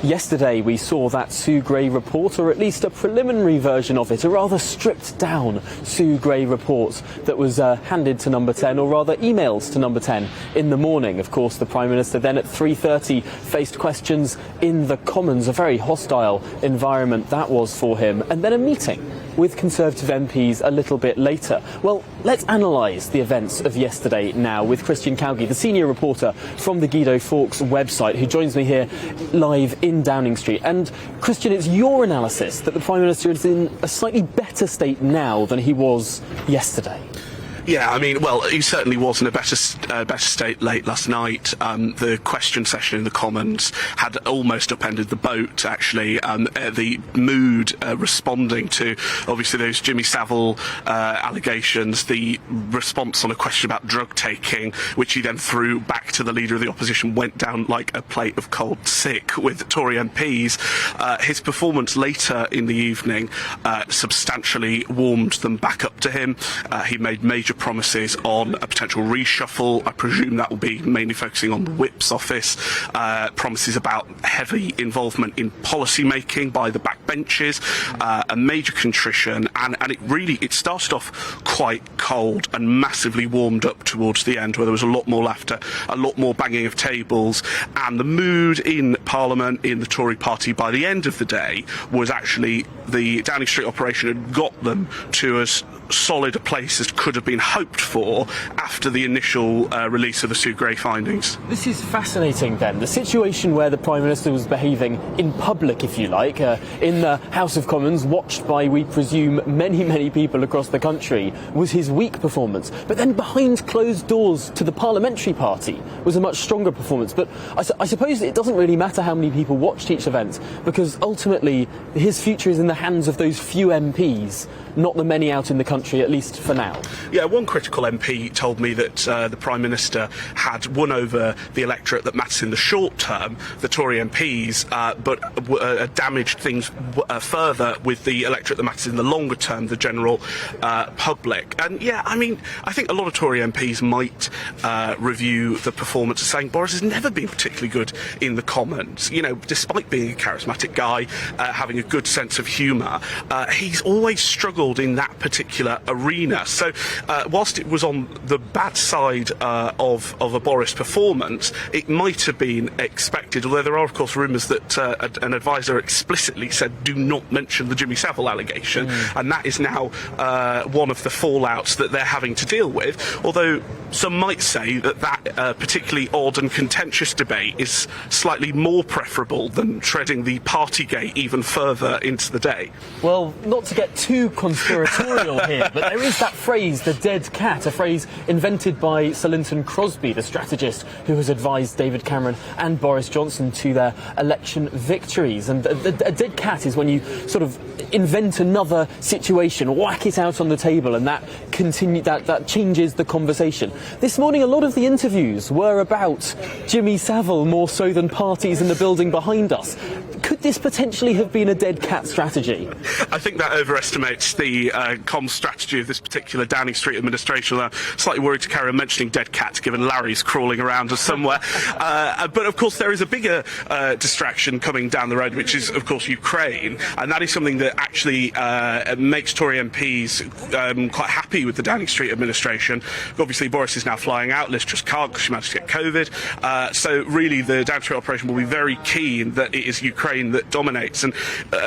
Yesterday we saw that Sue Gray report, or at least a preliminary version of it, a rather stripped down Sue Gray report that was handed to Number 10, or rather emailed to Number 10 in the morning. Of course, the Prime Minister then at 3:30 faced questions in the Commons, a very hostile environment that was for him, and then a meeting with Conservative MPs a little bit later. Well, let's analyse the events of yesterday now with Calgie, the senior reporter from the Guido Fawkes website, who joins me here live in Downing Street. And Christian, it's your analysis that the Prime Minister is in a slightly better state now than he was yesterday. Yeah, I mean, well, he certainly was in a better state late last night. The question session in the Commons had almost upended the boat, actually. The mood responding to, obviously, those Jimmy Savile allegations, the response on a question about drug taking, which he then threw back to the Leader of the Opposition, went down like a plate of cold sick with Tory MPs. His performance later in the evening substantially warmed them back up to him. He made major promises on a potential reshuffle. I presume that will be mainly focusing on the Whip's office. Promises about heavy involvement in policy making by the backbenches, a major contrition, and it started off quite cold and massively warmed up towards the end, where there was a lot more laughter, a lot more banging of tables, and the mood in Parliament, in the Tory party by the end of the day was actually the Downing Street operation had got them to as solid a place as could have been hoped for after the initial release of the Sue Gray findings. This is fascinating then. The situation where the Prime Minister was behaving in public, if you like, in the House of Commons, watched by, we presume, many people across the country, was his weak performance. But then behind closed doors to the parliamentary party was a much stronger performance. But I suppose it doesn't really matter how many people watched each event, because ultimately his future is in the hands of those few MPs, not the many out in the country, at least for now. Yeah, one critical MP told me that the Prime Minister had won over the electorate that matters in the short term, the Tory MPs, but damaged things further with the electorate that matters in the longer term, the general public. And yeah, I mean, I think a lot of Tory MPs might review the performance as saying Boris has never been particularly good in the Commons. You know, despite being a charismatic guy, having a good sense of humour, he's always struggled in that particular arena. So whilst it was on the bad side of a Boris performance, it might have been expected, although there are of course rumours that an advisor explicitly said do not mention the Jimmy Savile allegation, and that is now one of the fallouts that they're having to deal with, although some might say that particularly odd and contentious debate is slightly more preferable than treading the Partygate even further into the day. Well, not to get too conspiratorial here, but there is that phrase, the dead cat, a phrase invented by Sir Linton Crosby, the strategist who has advised David Cameron and Boris Johnson to their election victories. And a dead cat is when you sort of invent another situation, whack it out on the table, and that changes the conversation. This morning, a lot of the interviews were about Jimmy Savile more so than parties in the building behind us. Could this potentially have been a dead cat strategy? I think that overestimates the comms strategy of this particular Downing Street administration. I'm slightly worried to carry on mentioning dead cats, given Larry's crawling around us somewhere. But of course there is a bigger distraction coming down the road, which is of course Ukraine, and that is something that actually makes Tory MPs quite happy with the Downing Street administration. Obviously Boris is now flying out, Liz Truss can't because she managed to get COVID. So really the Downing Street operation will be very keen that it is Ukraine that dominates, and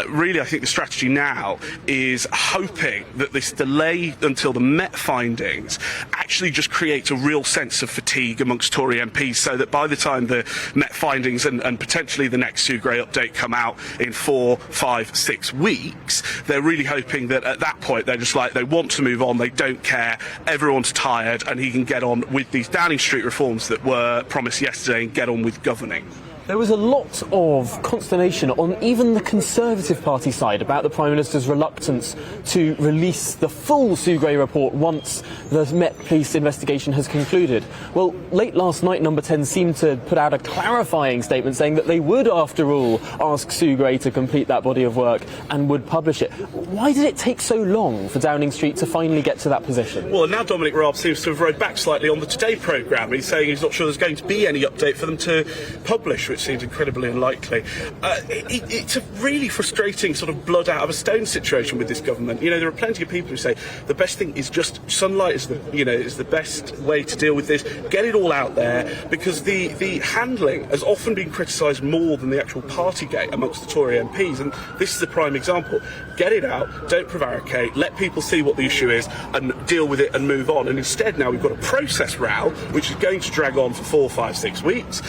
really I think the strategy now is hoping that this delay until the Met findings actually just creates a real sense of fatigue amongst Tory MPs, so that by the time the Met findings and potentially the next Sue Gray update come out in 4, 5, 6 weeks, they're really hoping that at that point they're just like, they want to move on, they don't care, everyone's tired, and he can get on with these Downing Street reforms that were promised yesterday and get on with governing. There was a lot of consternation on even the Conservative Party side about the Prime Minister's reluctance to release the full Sue Gray report once the Met Police investigation has concluded. Well, late last night, Number 10 seemed to put out a clarifying statement saying that they would, after all, ask Sue Gray to complete that body of work and would publish it. Why did it take so long for Downing Street to finally get to that position? Well, now Dominic Raab seems to have rode back slightly on the Today programme. He's saying he's not sure there's going to be any update for them to publish, which seems incredibly unlikely. It's a really frustrating sort of blood out of a stone situation with this government. You know, there are plenty of people who say the best thing is just sunlight is the best way to deal with this. Get it all out there, because the handling has often been criticised more than the actual Partygate amongst the Tory MPs, and this is a prime example. Get it out, don't prevaricate, let people see what the issue is and deal with it and move on. And instead now we've got a process row which is going to drag on for 4, 5, 6 weeks,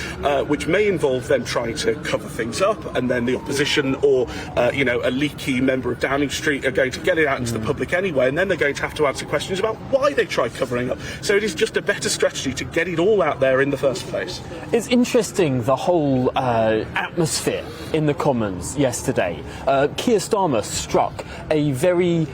which may involve them trying to cover things up, and then the opposition or a leaky member of Downing Street are going to get it out into the public anyway, and then they're going to have to answer questions about why they tried covering up. So it is just a better strategy to get it all out there in the first place. It's interesting, the whole atmosphere in the Commons yesterday. Keir Starmer struck a very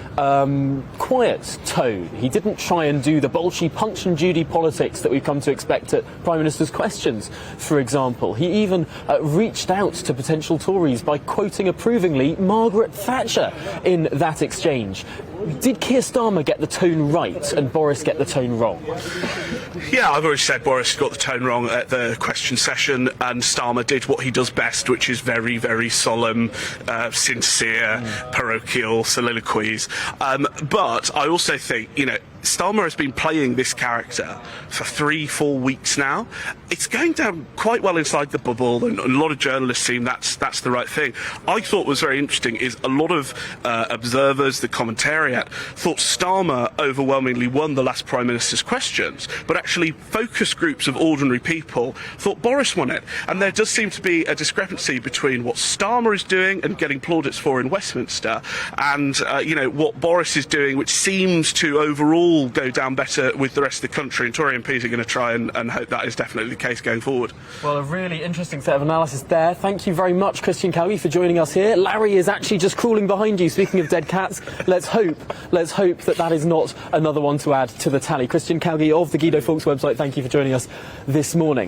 quiet tone. He didn't try and do the bolshy punch and Judy politics that we've come to expect at Prime Minister's questions, for example. He even reached out to potential Tories by quoting approvingly Margaret Thatcher in that exchange. Did Keir Starmer get the tone right and Boris get the tone wrong? Yeah, I've already said Boris got the tone wrong at the question session, and Starmer did what he does best, which is very, very solemn, sincere, parochial soliloquies. But I also think, Starmer has been playing this character for 3-4 weeks now. It's going down quite well inside the bubble, and a lot of journalists seem that's the right thing. I thought was very interesting is a lot of observers, the commentariat, thought Starmer overwhelmingly won the last Prime Minister's questions, but actually focus groups of ordinary people thought Boris won it. And there does seem to be a discrepancy between what Starmer is doing and getting plaudits for in Westminster, and what Boris is doing, which seems to overall go down better with the rest of the country, and Tory MPs are going to try and hope that is definitely the case going forward. Well, a really interesting set of analysis there. Thank you very much, Christian Calgie, for joining us here. Larry is actually just crawling behind you. Speaking of dead cats, let's hope that is not another one to add to the tally. Christian Calgie of the Guido Fawkes website, thank you for joining us this morning.